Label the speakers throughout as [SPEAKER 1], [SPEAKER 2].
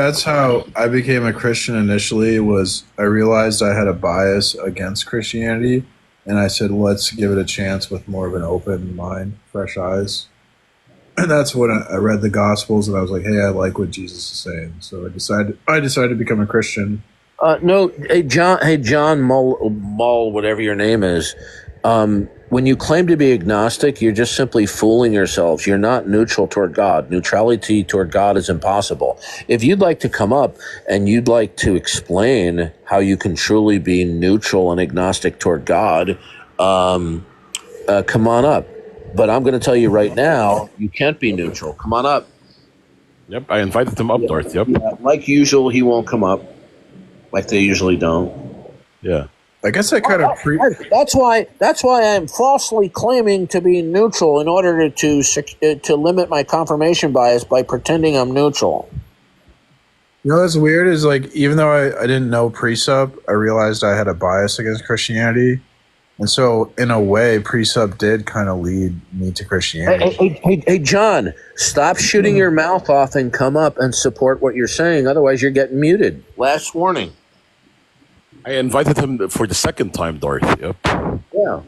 [SPEAKER 1] that's how I became a Christian initially. Was I realized I had a bias against Christianity, and I said, let's give it a chance with more of an open mind, fresh eyes. And that's when I read the Gospels, and I was like, hey, I like what Jesus is saying. So I decided to become a Christian.
[SPEAKER 2] No, hey John Mull, whatever your name is. When you claim to be agnostic, you're just simply fooling yourselves. You're not neutral toward God. Neutrality toward God is impossible. If you'd like to come up and you'd like to explain how you can truly be neutral and agnostic toward God, come on up. But I'm going to tell you right now, you can't be neutral. Come on up.
[SPEAKER 3] Yep, I invited him up, Darth. Yep.
[SPEAKER 2] Yeah, like usual, he won't come up, like they usually don't.
[SPEAKER 3] Yeah.
[SPEAKER 1] I guess I kind of
[SPEAKER 2] That's why I'm falsely claiming to be neutral in order to limit my confirmation bias by pretending I'm neutral.
[SPEAKER 1] You know what's weird is, like, even though I didn't know Precept, I realized I had a bias against Christianity. And so, in a way, Precept did kind of lead me to Christianity.
[SPEAKER 2] Hey, John, stop shooting your mouth off and come up and support what you're saying. Otherwise, you're getting muted. Last warning.
[SPEAKER 3] I invited him for the second time, Darth. Yep.
[SPEAKER 2] Yeah.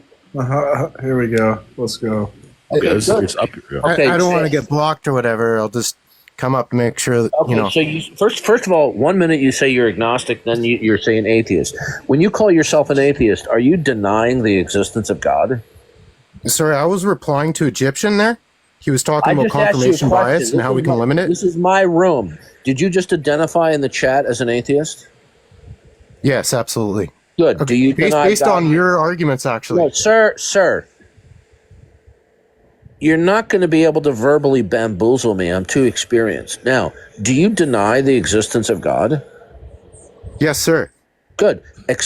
[SPEAKER 1] Here we go. Let's go.
[SPEAKER 3] Okay, it's up here.
[SPEAKER 4] Okay, I don't want to get blocked or whatever. I'll just come up and make sure that,
[SPEAKER 2] okay, so you first of all, 1 minute you say you're agnostic, then you're saying atheist. When you call yourself an atheist, are you denying the existence of God?
[SPEAKER 4] Sorry, I was replying to Egyptian there. He was talking about confirmation bias and how we can eliminate it.
[SPEAKER 2] This is my room. Did you just identify in the chat as an atheist?
[SPEAKER 4] Yes, absolutely.
[SPEAKER 2] Good.
[SPEAKER 4] Okay.
[SPEAKER 2] Do you
[SPEAKER 4] based on your arguments, actually?
[SPEAKER 2] No, sir. You're not going to be able to verbally bamboozle me. I'm too experienced. Now, do you deny the existence of God?
[SPEAKER 4] Yes, sir.
[SPEAKER 2] Good.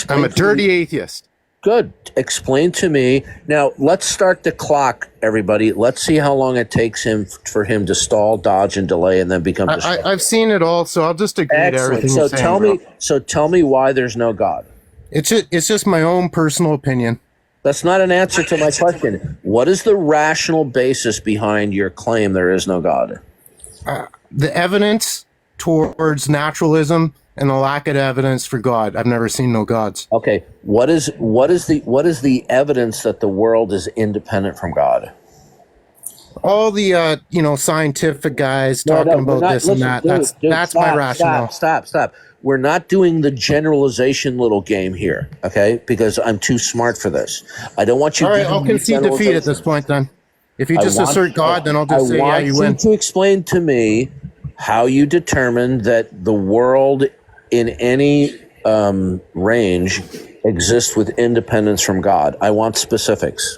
[SPEAKER 4] I'm a dirty atheist.
[SPEAKER 2] Good. Explain to me. Now, let's start the clock, everybody. Let's see how long it takes for him to stall, dodge, and delay, and then become destructive.
[SPEAKER 4] I've seen it all, so I'll just agree to everything you're saying.
[SPEAKER 2] Tell me why there's no God.
[SPEAKER 4] It's just my own personal opinion.
[SPEAKER 2] That's not an answer to my question. What is the rational basis behind your claim there is no God?
[SPEAKER 4] The evidence towards naturalism and the lack of evidence for God. I've never seen no gods.
[SPEAKER 2] Okay, what is the evidence that the world is independent from God?
[SPEAKER 4] All the scientific guys talking about this and that. That's my rationale.
[SPEAKER 2] Stop. We're not doing the generalization little game here, okay? Because I'm too smart for this. I don't want you.
[SPEAKER 4] All right, I'll concede defeat at this point. Then, if you just assert God, then I'll just say yeah, you win.
[SPEAKER 2] I want you to explain to me how you determine that the world in any range exists with independence from God. I want specifics.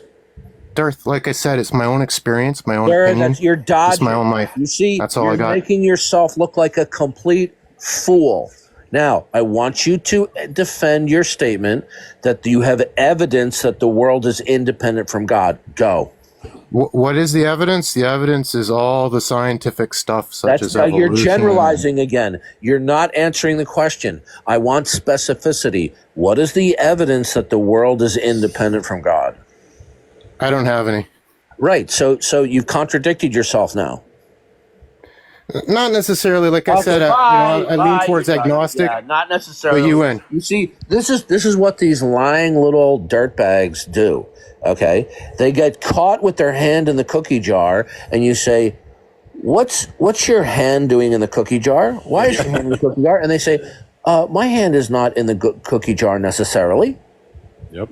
[SPEAKER 4] Darth, like I said, it's my own experience, my own opinion.
[SPEAKER 2] You're dodging.
[SPEAKER 4] It's my own life.
[SPEAKER 2] You see,
[SPEAKER 4] that's all I got.
[SPEAKER 2] You're making yourself look like a complete fool. Now, I want you to defend your statement that you have evidence that the world is independent from God. Go.
[SPEAKER 4] What is the evidence? The evidence is all the scientific stuff, such as evolution.
[SPEAKER 2] You're generalizing again. You're not answering the question. I want specificity. What is the evidence that the world is independent from God?
[SPEAKER 4] I don't have any.
[SPEAKER 2] Right. So you've contradicted yourself now.
[SPEAKER 4] Not necessarily. Like I said, I lean towards agnostic.
[SPEAKER 2] Yeah, not necessarily.
[SPEAKER 4] But you win.
[SPEAKER 2] You see, this is what these lying little dirtbags do. Okay, they get caught with their hand in the cookie jar, and you say, "What's your hand doing in the cookie jar? Why is your hand in the cookie jar?" And they say, "My hand is not in the cookie jar necessarily."
[SPEAKER 3] Yep.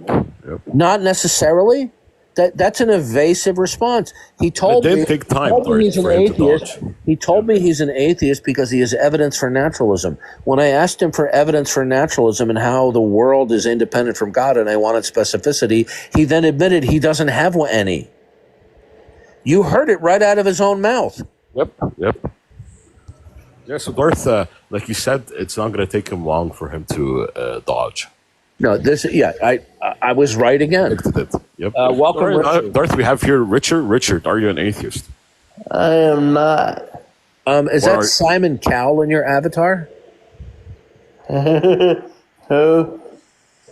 [SPEAKER 2] Not necessarily. That's an evasive response. He told me he's an atheist. He told me he's an atheist because he has evidence for naturalism. When I asked him for evidence for naturalism and how the world is independent from God, and I wanted specificity, he then admitted he doesn't have any. You heard it right out of his own mouth.
[SPEAKER 3] Yep. Yeah, so Darth, like you said, it's not going to take him long for him to dodge.
[SPEAKER 2] No, I was right again.
[SPEAKER 3] Yep.
[SPEAKER 2] Welcome,
[SPEAKER 3] Darth. We have here Richard. Richard, are you an atheist?
[SPEAKER 5] I am not.
[SPEAKER 2] Is that Simon Cowell in your avatar?
[SPEAKER 5] Who?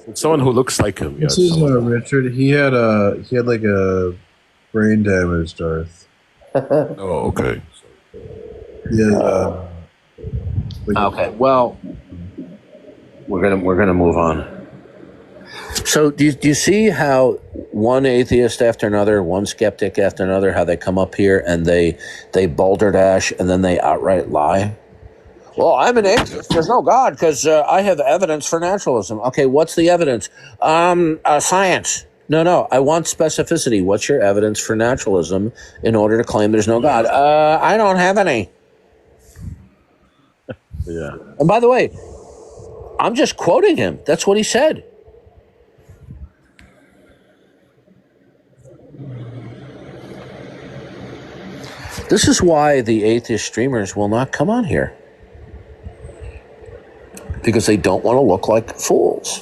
[SPEAKER 3] It's someone who looks like him.
[SPEAKER 1] This is Richard. He had like a brain damage, Darth.
[SPEAKER 3] Oh, okay.
[SPEAKER 1] Yeah.
[SPEAKER 2] Okay, well, we're gonna move on. So do you see how one atheist after another, one skeptic after another, how they come up here and they balderdash and then they outright lie? Well, I'm an atheist. There's no God because I have evidence for naturalism. Okay, what's the evidence? Science. No. I want specificity. What's your evidence for naturalism in order to claim there's no God? I don't have any.
[SPEAKER 3] Yeah.
[SPEAKER 2] And by the way, I'm just quoting him. That's what he said. This is why the atheist streamers will not come on here. Because they don't want to look like fools.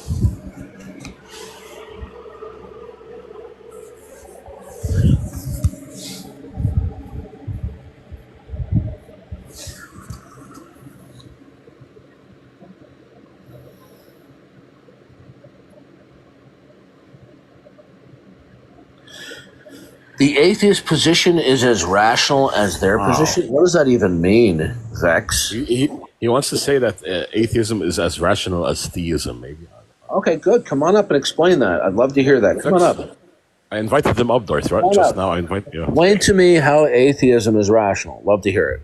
[SPEAKER 2] The atheist position is as rational as their position? What does that even mean, Vex?
[SPEAKER 3] He wants to say that atheism is as rational as theism, maybe.
[SPEAKER 2] Okay, good. Come on up and explain that. I'd love to hear that. Come on up.
[SPEAKER 3] I invited them up, Darth, right?
[SPEAKER 2] Come on
[SPEAKER 3] Just
[SPEAKER 2] up.
[SPEAKER 3] now I invite you.
[SPEAKER 2] Explain to me how atheism is rational. Love to hear it.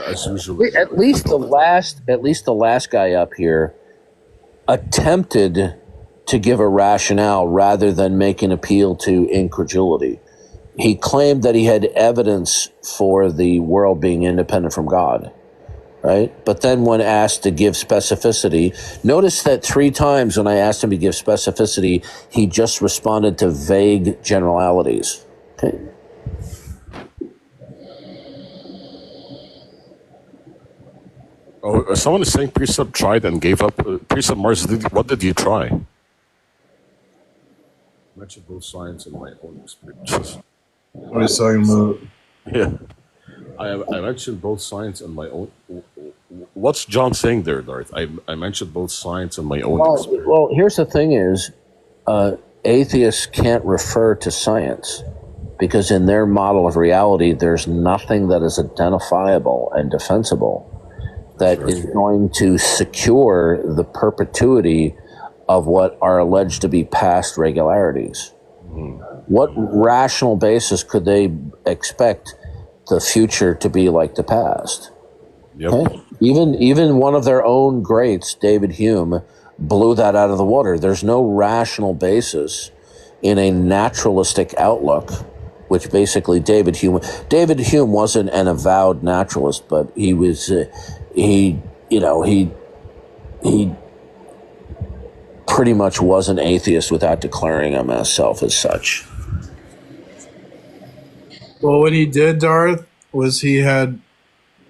[SPEAKER 3] As usual.
[SPEAKER 2] Wait, at least the last guy up here attempted to give a rationale rather than make an appeal to incredulity. He claimed that he had evidence for the world being independent from God, right? But then when asked to give specificity, notice that 3 times when I asked him to give specificity, he just responded to vague generalities. Okay.
[SPEAKER 3] Oh, someone is saying Precept tried and gave up. Precept Mars, what did you try? I mentioned both science and my own experiences.
[SPEAKER 1] What are you talking about?
[SPEAKER 3] Yeah. I mentioned both science and my own. What's John saying there, Darth? I mentioned both science and my own experience.
[SPEAKER 2] Well, here's the thing is, atheists can't refer to science because in their model of reality, there's nothing that is identifiable and defensible that is going to secure the perpetuity of what are alleged to be past regularities. What rational basis could they expect the future to be like the past?
[SPEAKER 3] Yep.
[SPEAKER 2] Okay? Even one of their own greats, David Hume, blew that out of the water. There's no rational basis in a naturalistic outlook, which basically David Hume wasn't an avowed naturalist, but he was he pretty much was an atheist without declaring himself as such.
[SPEAKER 1] Well, what he did, Darth, was he had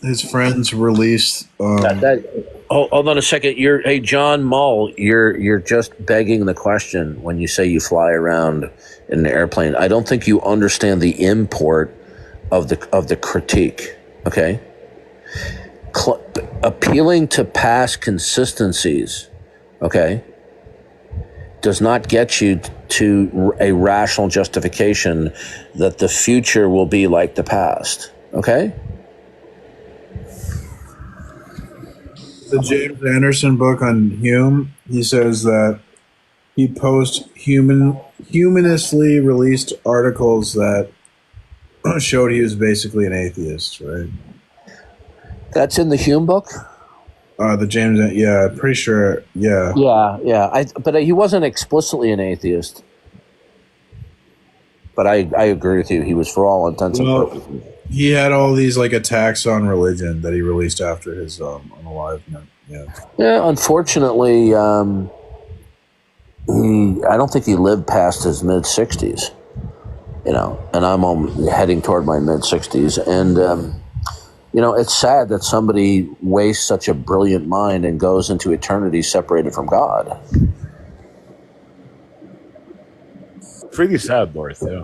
[SPEAKER 1] his friends release.
[SPEAKER 2] Hold on a second. Hey, John Mull, you're just begging the question when you say you fly around in an airplane. I don't think you understand the import of the critique. Okay. Appealing to past consistencies, okay, does not get you to a rational justification that the future will be like the past, okay?
[SPEAKER 1] The James Anderson book on Hume, he says that he humanously released articles that showed he was basically an atheist, right?
[SPEAKER 2] That's in the Hume book?
[SPEAKER 1] The James, yeah, pretty sure, yeah.
[SPEAKER 2] Yeah. But he wasn't explicitly an atheist. But I agree with you. He was, for all intents and purposes.
[SPEAKER 1] He had all these like attacks on religion that he released after his unalivement. Yeah.
[SPEAKER 2] Yeah, unfortunately, I don't think he lived past his mid-60s. And I'm heading toward my mid-60s, and it's sad that somebody wastes such a brilliant mind and goes into eternity separated from God.
[SPEAKER 3] Pretty sad, Darth, yeah.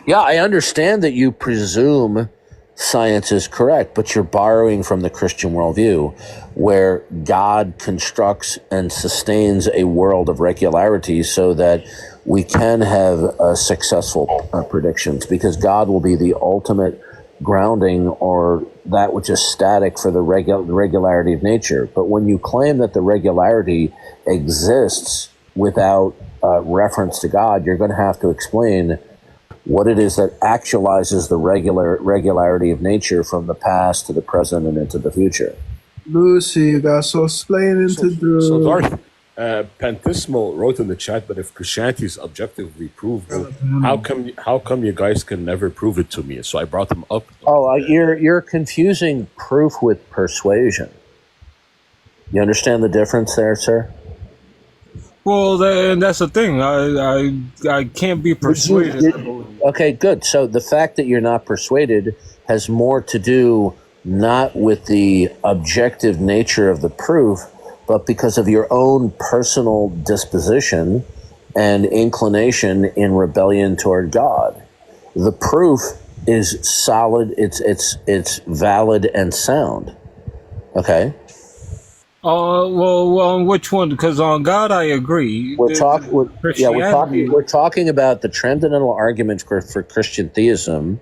[SPEAKER 2] Yeah, I understand that you presume science is correct, but you're borrowing from the Christian worldview, where God constructs and sustains a world of regularity so that we can have successful predictions, because God will be the ultimate grounding, or that which is static for the regularity of nature. But when you claim that the regularity exists without reference to God, you're going to have to explain what it is that actualizes the regularity of nature from the past to the present and into the future.
[SPEAKER 1] Lucy, you got so explaining to do.
[SPEAKER 3] So Darth, Pantismal wrote in the chat that if Christianity is objectively provable, how come you guys can never prove it to me? So I brought him up.
[SPEAKER 2] Oh, you're confusing proof with persuasion. You understand the difference there, sir?
[SPEAKER 6] Well, and that's the thing. I can't be persuaded.
[SPEAKER 2] Okay, good. So the fact that you're not persuaded has more to do not with the objective nature of the proof, but because of your own personal disposition and inclination in rebellion toward God. The proof is solid. It's valid and sound. Okay.
[SPEAKER 6] Well, which one? Because on God, I agree.
[SPEAKER 2] We're talking about the transcendental argument for Christian theism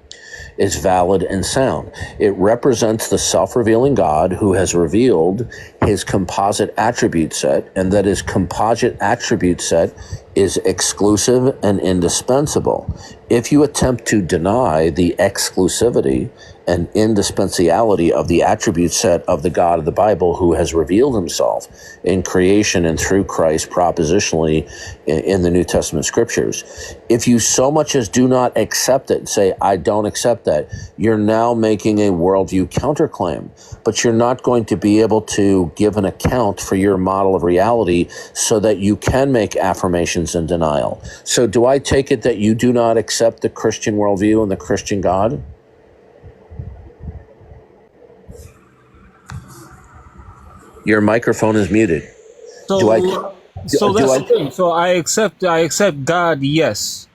[SPEAKER 2] is valid and sound. It represents the self-revealing God who has revealed his composite attribute set, and that his composite attribute set is exclusive and indispensable. If you attempt to deny the exclusivity and indispensability of the attribute set of the God of the Bible, who has revealed himself in creation and through Christ propositionally in the New Testament scriptures, if you so much as do not accept it, say, I don't accept that, you're now making a worldview counterclaim, but you're not going to be able to give an account for your model of reality so that you can make affirmations and denial. So do I take it that you do not accept the Christian worldview and the Christian God? Your microphone is muted.
[SPEAKER 6] So that's the thing. So I accept God, yes.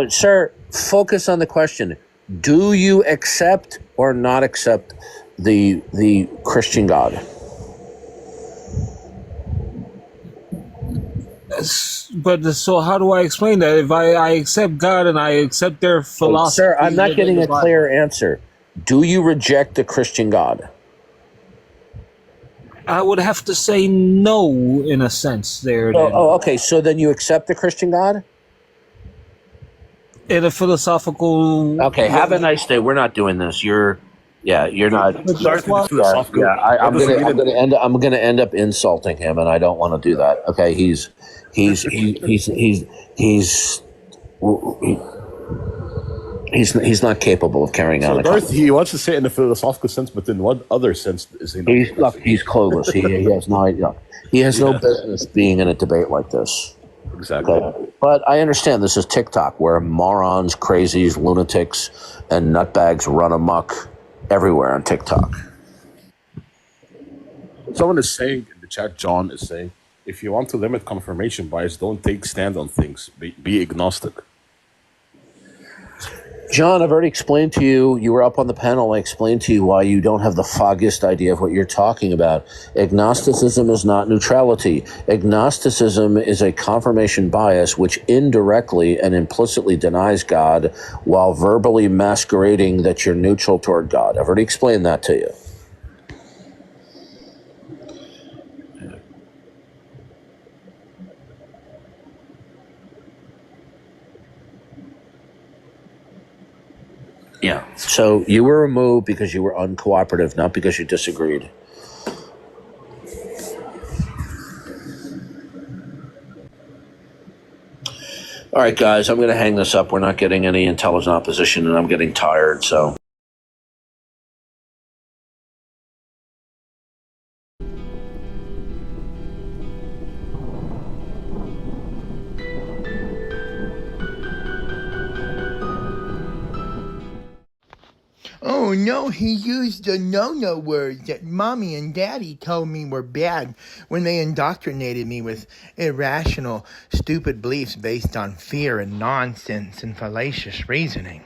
[SPEAKER 2] Sir, focus on the question. Do you accept or not accept the Christian God?
[SPEAKER 6] But so how do I explain that? If I accept God and I accept their philosophy...
[SPEAKER 2] Sir, I'm not getting a clear answer. Do you reject the Christian God?
[SPEAKER 6] I would have to say no, in a sense there.
[SPEAKER 2] Okay. So then you accept the Christian God?
[SPEAKER 6] In a philosophical...
[SPEAKER 2] Okay, have a nice day. We're not doing this. You're not. I'm gonna end up insulting him, and I don't want to do that. Okay, he's not capable of carrying on a
[SPEAKER 3] Darth,
[SPEAKER 2] conversation.
[SPEAKER 3] he wants to say it in a philosophical sense, but in what other sense is he not?
[SPEAKER 2] He's clueless. He has no idea. He has no business being in a debate like this.
[SPEAKER 3] Exactly.
[SPEAKER 2] Okay. But I understand this is TikTok, where morons, crazies, lunatics, and nutbags run amok everywhere on TikTok.
[SPEAKER 3] Someone is saying in the chat, John is saying, if you want to limit confirmation bias, don't take stand on things. Be agnostic.
[SPEAKER 2] John, I've already explained to you, you were up on the panel, I explained to you why you don't have the foggiest idea of what you're talking about. Agnosticism is not neutrality. Agnosticism is a confirmation bias which indirectly and implicitly denies God while verbally masquerading that you're neutral toward God. I've already explained that to you. Yeah. So you were removed because you were uncooperative, not because you disagreed. All right, guys, I'm going to hang this up. We're not getting any intelligent opposition, and I'm getting tired, so...
[SPEAKER 7] Oh no, he used the no-no words that mommy and daddy told me were bad when they indoctrinated me with irrational, stupid beliefs based on fear and nonsense and fallacious reasoning.